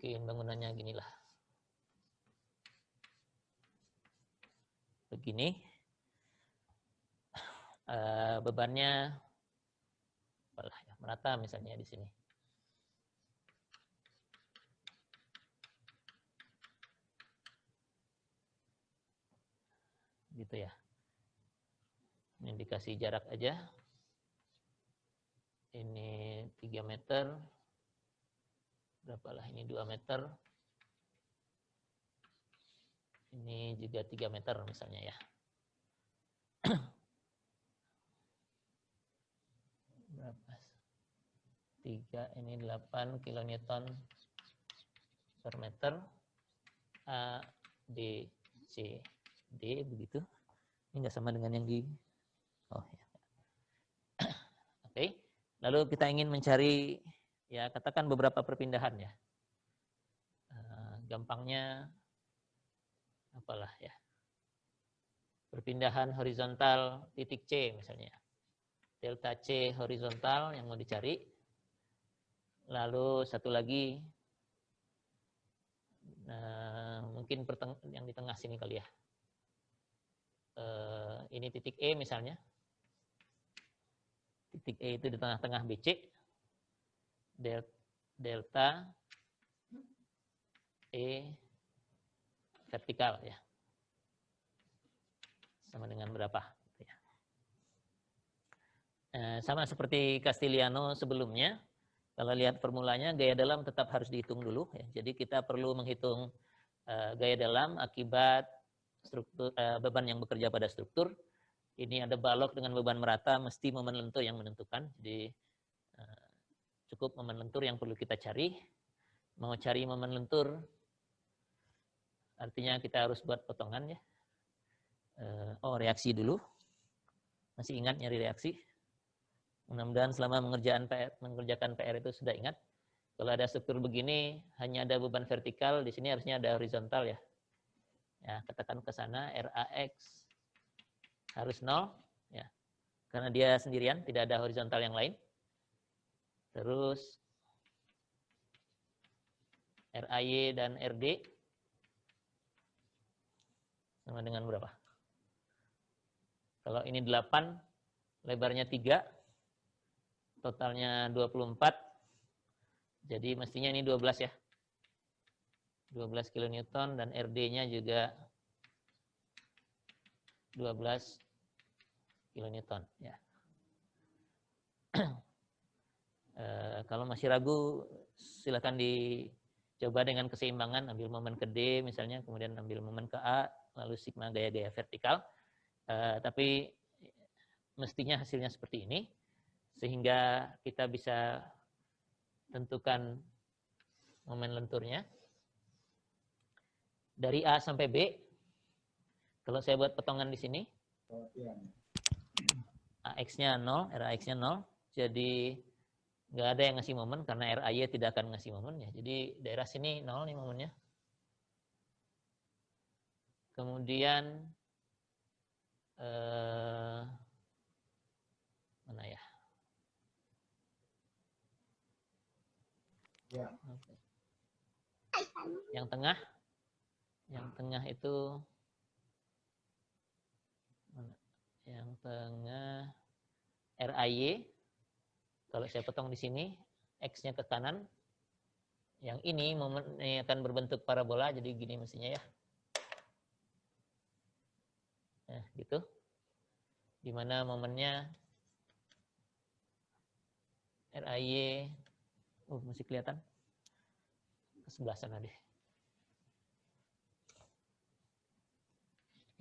bikin bangunannya ginilah. Begini. Bebannya apalah ya, merata misalnya di sini. Gitu ya. Ini dikasih jarak aja. Ini 3 meter. Berapalah ini 2 meter. Ini juga 3 meter misalnya ya. Berapa? 3, ini 8 kilonewton per meter. A, B, C, D, begitu. Ini nggak sama dengan yang di... Oh ya. Oke. Lalu kita ingin mencari, ya katakan beberapa perpindahan ya. Gampangnya, apalah ya. Perpindahan horizontal titik C misalnya. Delta C horizontal yang mau dicari. Lalu satu lagi, mungkin yang di tengah sini kali ya. Ini titik E misalnya. Titik E itu di tengah-tengah BC. Delta E vertikal ya. Sama dengan berapa? Sama seperti Castigliano sebelumnya. Kalau lihat formulanya, gaya dalam tetap harus dihitung dulu. Ya. Jadi kita perlu menghitung gaya dalam akibat struktur, beban yang bekerja pada struktur. Ini ada balok dengan beban merata, mesti momen lentur yang menentukan. Jadi cukup momen lentur yang perlu kita cari. Mau cari momen lentur, artinya kita harus buat potongan ya. Reaksi dulu. Masih ingat nyari reaksi? Mudah-mudahan selama mengerjakan PR itu sudah ingat. Kalau ada struktur begini, hanya ada beban vertikal, di sini harusnya ada horizontal ya. Ya, katakan ke sana RAX harus 0 ya. Karena dia sendirian, tidak ada horizontal yang lain. Terus RAY dan RD sama dengan berapa? Kalau ini 8, lebarnya 3, totalnya 24. Jadi mestinya ini 12 ya. 12 kilonewton dan RD-nya juga 12 kilonewton ya. Kalau masih ragu, silakan dicoba dengan keseimbangan, ambil momen ke D misalnya, kemudian ambil momen ke A, lalu sigma gaya-gaya vertikal. Tapi mestinya hasilnya seperti ini, sehingga kita bisa tentukan momen lenturnya. Dari A sampai B, kalau saya buat potongan di sini, AX-nya 0, RAX-nya 0, jadi nggak ada yang ngasih momen karena RAY tidak akan ngasih momen ya. Jadi daerah sini 0 nih momennya. Kemudian mana ya? Yang tengah itu mana? Yang tengah RAY. Kalau saya potong di sini, X-nya ke kanan. Yang ini momennya akan berbentuk parabola, jadi gini mestinya ya. Nah, gitu. Di mana momennya RAY, masih kelihatan? Ke sebelah sana deh.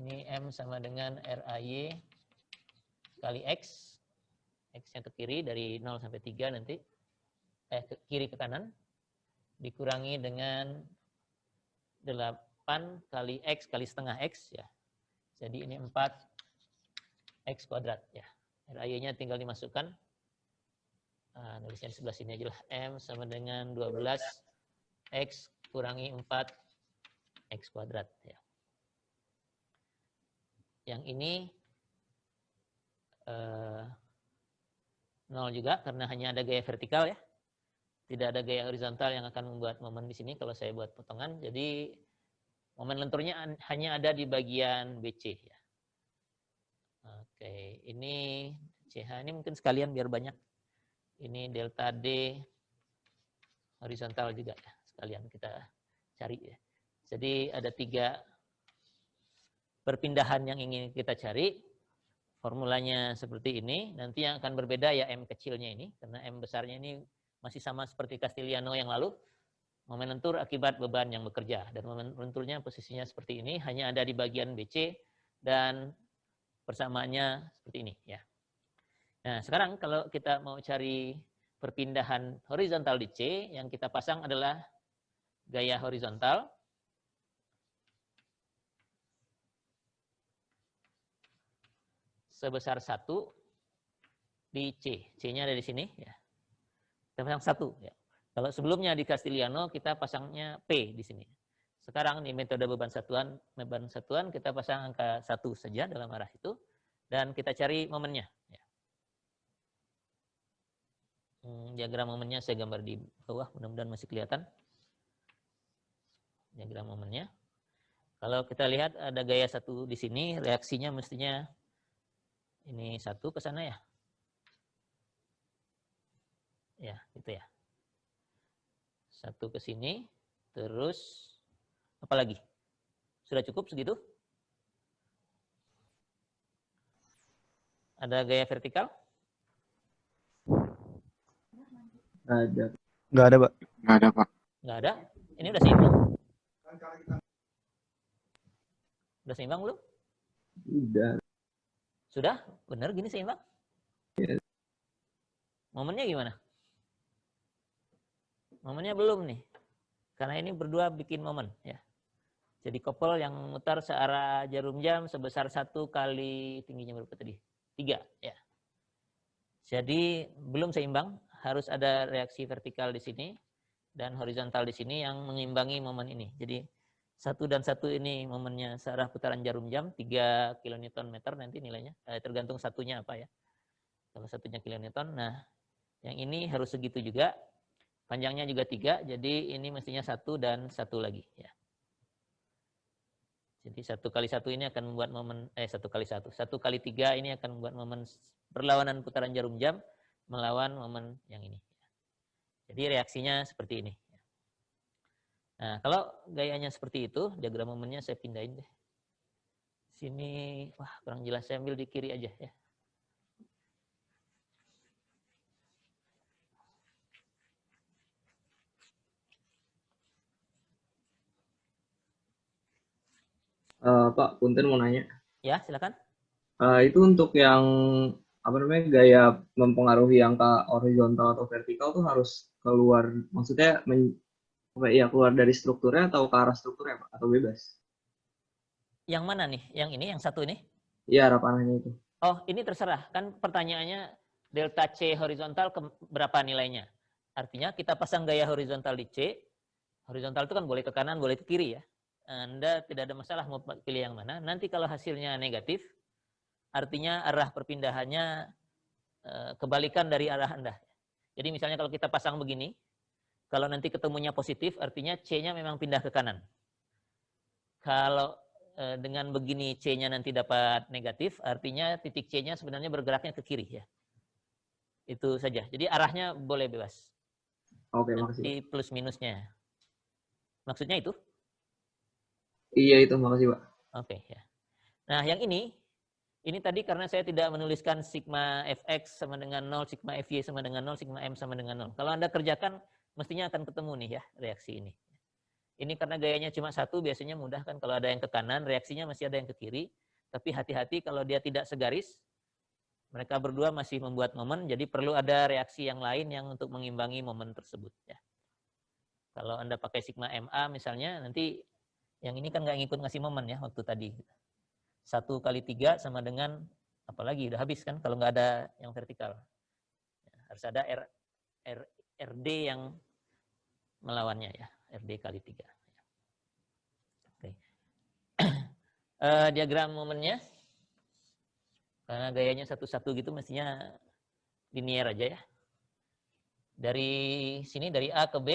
Ini M sama dengan RAY kali X. X-nya ke kiri dari 0 sampai 3 nanti. Ke kiri ke kanan. Dikurangi dengan 8 kali X kali setengah X ya. Jadi ini 4 X kuadrat ya. RAY-nya tinggal dimasukkan. Nulisnya di sebelah sini aja lah. M sama dengan 12 X kurangi 4 X kuadrat ya. Yang ini 0 juga karena hanya ada gaya vertikal ya. Tidak ada gaya horizontal yang akan membuat momen di sini kalau saya buat potongan. Jadi momen lenturnya hanya ada di bagian BC ya. Oke, ini CH ini mungkin sekalian biar banyak. Ini delta D horizontal juga ya. Sekalian kita cari ya. Jadi ada 3 perpindahan yang ingin kita cari. Formulanya seperti ini. Nanti yang akan berbeda ya M kecilnya ini. Karena M besarnya ini masih sama seperti Castigliano yang lalu. Momen lentur akibat beban yang bekerja. Dan momen lenturnya posisinya seperti ini. Hanya ada di bagian BC. Dan persamaannya seperti ini. Ya. Nah sekarang kalau kita mau cari perpindahan horizontal di C. Yang kita pasang adalah gaya horizontal. Sebesar 1 di C. C-nya ada di sini. Ya. Kita pasang 1. Ya. Kalau sebelumnya di Castigliano kita pasangnya P di sini. Sekarang di metode beban satuan kita pasang angka 1 saja dalam arah itu. Dan kita cari momennya. Ya. Diagram momennya saya gambar di bawah. Mudah-mudahan masih kelihatan. Diagram momennya. Kalau kita lihat ada gaya 1 di sini. Reaksinya mestinya ini 1 ke sana ya. Ya, gitu ya. 1 ke sini, terus apa lagi? Sudah cukup segitu? Ada gaya vertikal? Nggak ada. Nggak ada, Pak. Nggak ada, Pak. Nggak ada. Ini udah seimbang? Udah seimbang belum? Udah. Sudah? Benar gini seimbang? Ya. Momennya gimana? Momennya belum nih. Karena ini berdua bikin momen ya. Jadi kopel yang memutar searah jarum jam sebesar 1 kali tingginya berapa tadi? 3 ya. Jadi belum seimbang, harus ada reaksi vertikal di sini dan horizontal di sini yang mengimbangi momen ini. Jadi 1 dan 1 ini momennya searah putaran jarum jam 3 kN meter nanti nilainya, tergantung satunya apa ya. Kalau satunya kilonewton, nah yang ini harus segitu juga. Panjangnya juga 3, jadi ini mestinya 1 dan 1 lagi. Ya. Jadi 1 kali 1 ini akan membuat momen, 1 kali 1. 1 kali 3 ini akan membuat momen perlawanan putaran jarum jam melawan momen yang ini. Jadi reaksinya seperti ini. Nah, kalau gayanya seperti itu, diagram momennya saya pindahin deh. Sini, wah kurang jelas, saya ambil di kiri aja ya. Pak, punten mau nanya. Ya, silakan. Itu untuk yang apa namanya gaya mempengaruhi angka horizontal atau vertikal tuh harus keluar, maksudnya keluar dari strukturnya atau ke arah strukturnya, Pak, atau bebas? Yang mana nih? Yang ini, yang 1 ini? Iya, arah panahnya itu. Oh, ini terserah. Kan pertanyaannya delta C horizontal berapa nilainya? Artinya kita pasang gaya horizontal di C. Horizontal itu kan boleh ke kanan, boleh ke kiri ya. Anda tidak ada masalah mau pilih yang mana. Nanti kalau hasilnya negatif, artinya arah perpindahannya kebalikan dari arah Anda. Jadi misalnya kalau kita pasang begini, kalau nanti ketemunya positif, artinya C-nya memang pindah ke kanan. Kalau dengan begini C-nya nanti dapat negatif, artinya titik C-nya sebenarnya bergeraknya ke kiri ya. Itu saja. Jadi arahnya boleh bebas. Oke, Nanti makasih. plus minusnya. Maksudnya itu? Iya itu, makasih, Pak. Oke ya. Nah yang ini tadi karena saya tidak menuliskan sigma fx sama dengan 0, sigma fy sama dengan 0, sigma m sama dengan 0. Kalau Anda kerjakan, mestinya akan ketemu nih ya reaksi ini. Ini karena gayanya cuma 1, biasanya mudah kan kalau ada yang ke kanan, reaksinya masih ada yang ke kiri. Tapi hati-hati kalau dia tidak segaris, mereka berdua masih membuat momen, jadi perlu ada reaksi yang lain yang untuk mengimbangi momen tersebut. Ya. Kalau Anda pakai sigma MA misalnya, nanti yang ini kan nggak ngikut ngasih momen ya waktu tadi. 1 kali 3 sama dengan, apalagi udah habis kan kalau nggak ada yang vertikal. Harus ada RD yang melawannya ya, RD kali 3. Oke. Diagram momennya, karena gayanya satu-satu gitu mestinya linear aja ya. Dari sini, dari A ke B,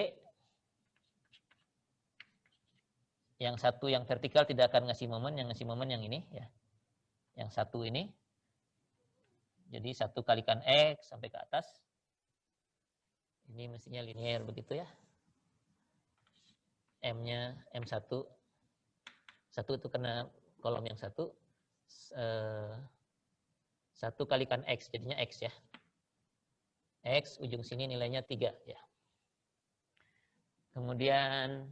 yang satu yang vertikal tidak akan ngasih momen, yang ngasih momen yang ini ya. Yang satu ini. Jadi 1 kalikan X sampai ke atas. Ini mestinya linear begitu ya. M-nya M1. 1 itu kena kolom yang 1. 1 kalikan X, jadinya X ya. X, ujung sini nilainya 3 ya. Kemudian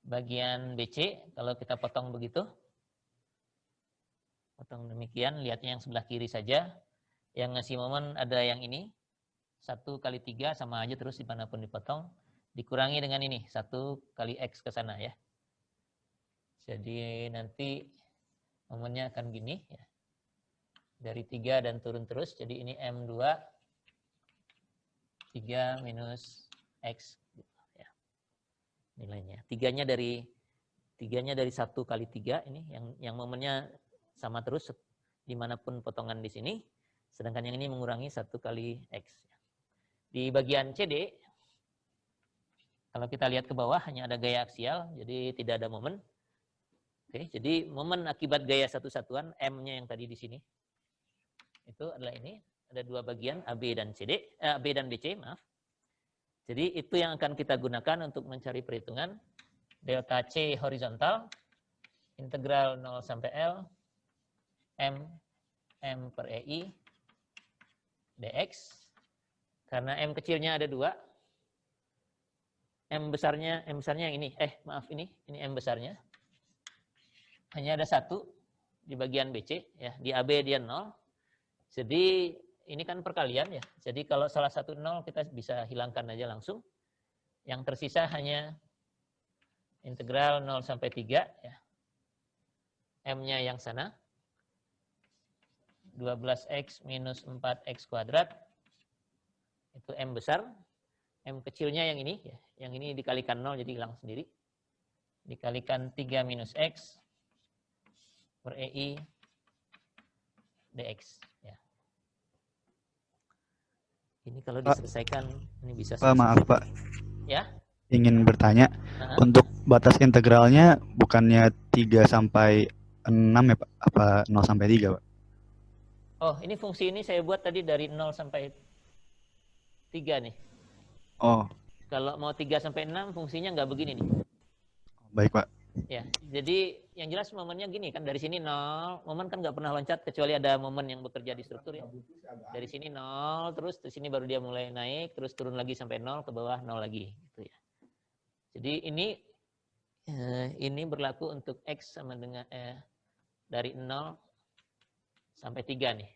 bagian BC, kalau kita potong begitu, potong demikian, lihatnya yang sebelah kiri saja. Yang ngasih momen ada yang ini, 1 kali 3 sama aja terus dimanapun dipotong. Dikurangi dengan ini, 1 kali X ke sana ya. Jadi nanti momennya akan gini ya. Dari 3 dan turun terus, jadi ini M2, 3 minus X gitu ya. Nilainya. Tiganya dari 1 kali 3 ini, yang momennya sama terus dimanapun potongan di sini. Sedangkan yang ini mengurangi 1 kali X. Di bagian CD, kalau kita lihat ke bawah hanya ada gaya aksial, jadi tidak ada momen. Oke, jadi momen akibat gaya satu satuan, M-nya yang tadi di sini, itu adalah ini, ada 2 bagian, AB dan CD, AB dan BC, maaf. Jadi itu yang akan kita gunakan untuk mencari perhitungan delta C horizontal, integral 0 sampai L, M per EI, dx. Karena M kecilnya ada 2, M besarnya yang ini, ini M besarnya. Hanya ada 1 di bagian BC, ya, di AB dia 0. Jadi ini kan perkalian ya. Jadi kalau salah satu 0 kita bisa hilangkan aja langsung. Yang tersisa hanya integral 0 sampai 3 ya. M-nya yang sana. 12x minus 4x kuadrat. Itu M besar. M kecilnya yang ini ya. Yang ini dikalikan 0 jadi hilang sendiri. Dikalikan 3 minus x per EI dx ya. Ini kalau diselesaikan ini bisa Pak, maaf Pak. Ya. Ingin bertanya, untuk batas integralnya bukannya 3 sampai 6 ya Pak? Apa 0 sampai 3 Pak? Oh, ini fungsi ini saya buat tadi dari 0 sampai 3 nih. Oh. Kalau mau 3 sampai 6 fungsinya nggak begini nih. Baik Pak. Ya, jadi yang jelas momennya gini kan, dari sini 0, momen kan nggak pernah loncat kecuali ada momen yang bekerja di struktur ya. Dari sini 0, terus di sini baru dia mulai naik, terus turun lagi sampai 0, ke bawah 0 lagi gitu ya. Jadi ini berlaku untuk X sama dengan dari 0 sampai 3 nih.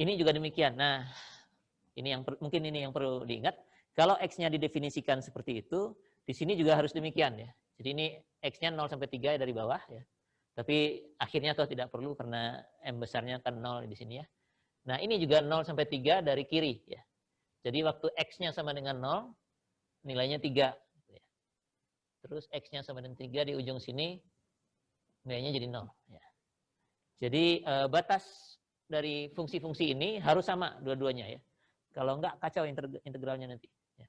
Ini juga demikian. Nah, ini yang mungkin ini yang perlu diingat. Kalau X-nya didefinisikan seperti itu, di sini juga harus demikian ya. Jadi ini X-nya 0 sampai 3 dari bawah ya. Tapi akhirnya toh tidak perlu karena M besarnya kan 0 di sini ya. Nah, ini juga 0 sampai 3 dari kiri ya. Jadi waktu X-nya sama dengan 0, nilainya 3. Terus X-nya sama dengan 3 di ujung sini, nilainya jadi 0. Ya. Jadi batas dari fungsi-fungsi ini harus sama dua-duanya ya. Kalau enggak, kacau integralnya nanti. Ya.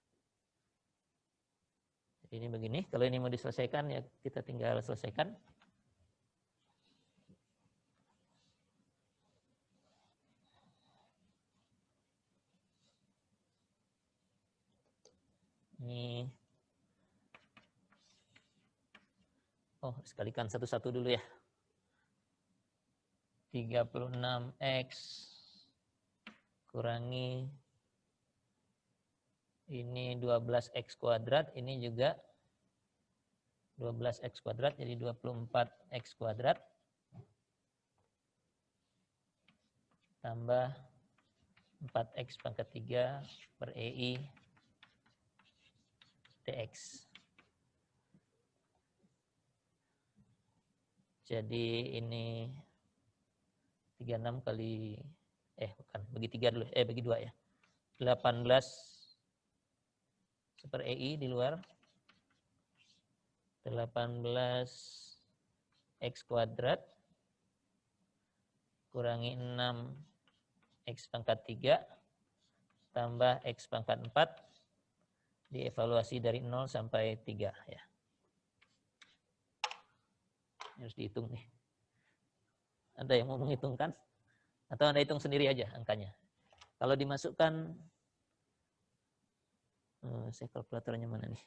Jadi ini begini, kalau ini mau diselesaikan ya kita tinggal selesaikan. Ini. Oh, sekalikan satu-satu dulu ya. 36x kurangi ini 12x kuadrat, ini juga 12x kuadrat, jadi 24x kuadrat tambah 4x pangkat 3 per EI dx. Jadi ini 36 kali, bagi 3 dulu, bagi 2 ya. 18 per EI di luar. 18 X kuadrat kurangi 6 X pangkat 3 tambah X pangkat 4 dievaluasi dari 0 sampai 3 ya. Harus dihitung nih. Ada yang mau menghitungkan? Atau Anda hitung sendiri aja angkanya. Kalau dimasukkan, saya kalkulatornya mana nih?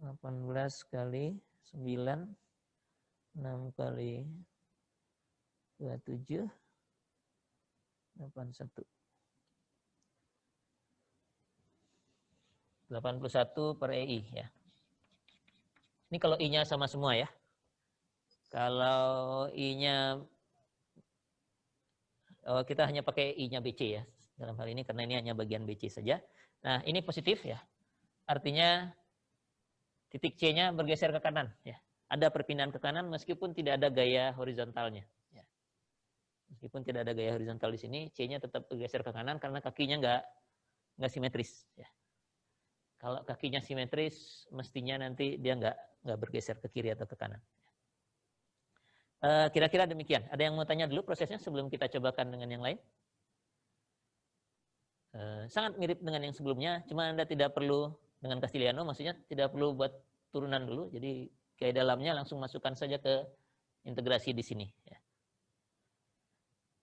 Delapan belas kali 9, 6 kali 27, 81. 81 per EI ya. Ini kalau I-nya sama semua ya. Kalau I-nya kita hanya pakai I-nya BC ya. Dalam hal ini karena ini hanya bagian BC saja. Nah, ini positif ya. Artinya titik C-nya bergeser ke kanan ya. Ada perpindahan ke kanan meskipun tidak ada gaya horizontalnya ya. Meskipun tidak ada gaya horizontal di sini, C-nya tetap bergeser ke kanan karena kakinya nggak simetris ya. Kalau kakinya simetris, mestinya nanti dia nggak bergeser ke kiri atau ke kanan. Kira-kira demikian. Ada yang mau tanya dulu prosesnya sebelum kita cobakan dengan yang lain? Sangat mirip dengan yang sebelumnya, cuma Anda tidak perlu dengan Castigliano, maksudnya tidak perlu buat turunan dulu. Jadi gaya dalamnya langsung masukkan saja ke integrasi di sini.